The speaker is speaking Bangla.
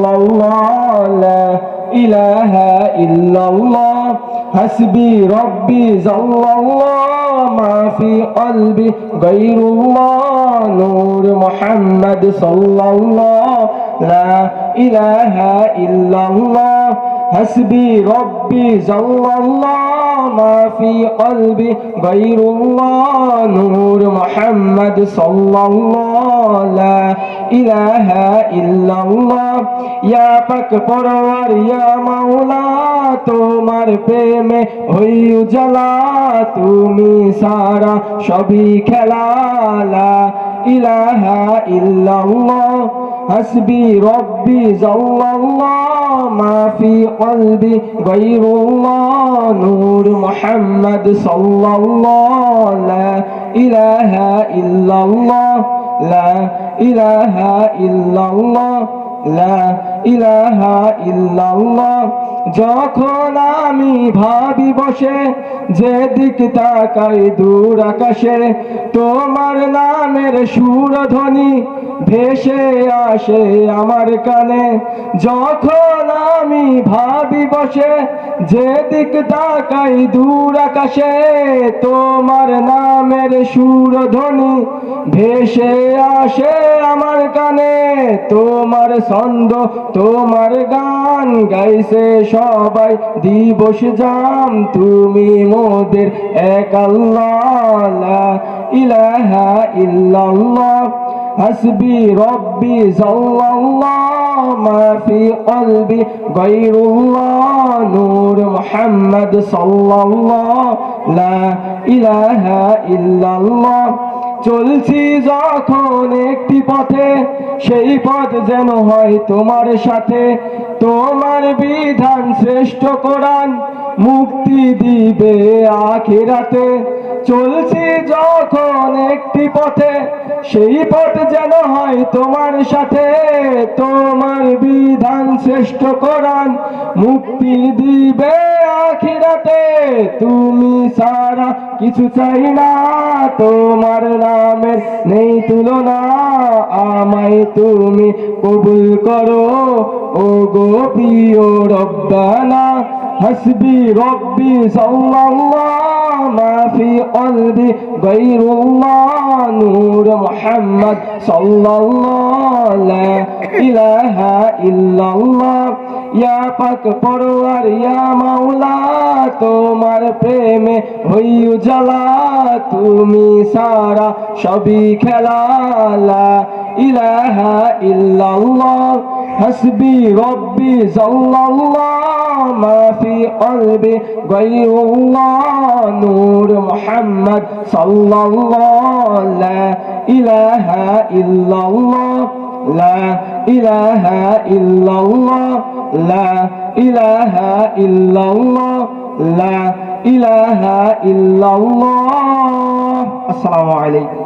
সাল্লাল্লাহু লা ইলাহা ইল্লাল্লাহ হাসবি রব্বি জাল্লাল্লাহ মা ফি কলবি গায়রুল্লাহ নূর মুহাম্মদ সাল্লাল্লাহু লা ইলাহা ইল্লাল্লাহ হাসবি রব্বি জাল্লাল্লাহ মা ফি কলবি গায়রুল্লাহ নূর মুহাম্মদ সাল্লাল্লাহু লা ইলাহা ইল্লাল্লাহ ইয়া পাক পরওয়ার ইয়া মাওলা তোমার প্রেমে হই উজালা তুমি সারা সবই খেলা লা ইলাহা ইল্লাল্লাহ হাসবি রব্বি জাল্লাল্লাহ মা ফি কলবি গায়রুল্লাহ নূর মুহাম্মদ সাল্লাল্লাহু লা ইলাহা ইল্লাল্লাহ লা ইলাহা ইল্লাল্লাহ লা ইলাহা ইল্লাল্লাহ যখন আমি ভাবি বসে যেদিক তাকাই দূর আকাশে তোমার নামের সুরধ্বনি ভেসে আসে আমার কানে যখন আমি ভাবি বসে যেদিক তাকাই দূর আকাশে তোমার নামের সুরধ্বনি ভেসে আসে আমার কানে তোমার ছন্দ তোমার গান গাইছে সবাই দিবস জাম তুমি মোদের এক আল্লাহ লা ইলাহা ইল্লাল্লাহ হাসবি রব্বি জাল্লাল্লাহ মা ফি কলবি গায়রুল্লাহ নূর মুহাম্মদ সাল্লাল্লাহু লা ইলাহা ইল্লাল্লাহ চলছি যখন একটি পথে সেই পথ যেন হয় তোমার সাথে তোমার বিধান শ্রেষ্ঠ কোরআন মুক্তি দিবে আখিরাতে চলছি যখন একটি পথে সেই পথ যেন হয় তোমার সাথে তোমার বিধান শ্রেষ্ঠ কোরআন মুক্তি দিবে আখিরাতে তুমি সারা কিছু চাই না তোমার নামের নেই তুলনা আমায় তুমি কবুল করো ও গো প্রিয় রব্বানা হাসবি রব্বি সাল্লাল্লাহু মা ফি কলবি গায়রুল্লাহ নূর মুহাম্মদ সাল্লাল্লাহু লা ইলাহা ইল্লাল্লাহ ইয়া পাক পরওয়ার ইয়া মাওলা তোমার প্রেমে হই উজালা তুমি সারা সবই খেলা লা ইলাহা ইল্লাল্লাহ হাসবি রব্বি জাল্লাল্লাহ মা ফি কলবি গায়রুল্লাহ নূর মুহাম্মদ সাল্লাল্লাহু লা ইলাহা ইল্লাল্লাহ লা ইলাহা ইল্লাল্লাহ লা ইলাহা ইল্লাল্লাহ লা ইলাহা ইল্লাল্লাহ আসসালামু আলাইকুম।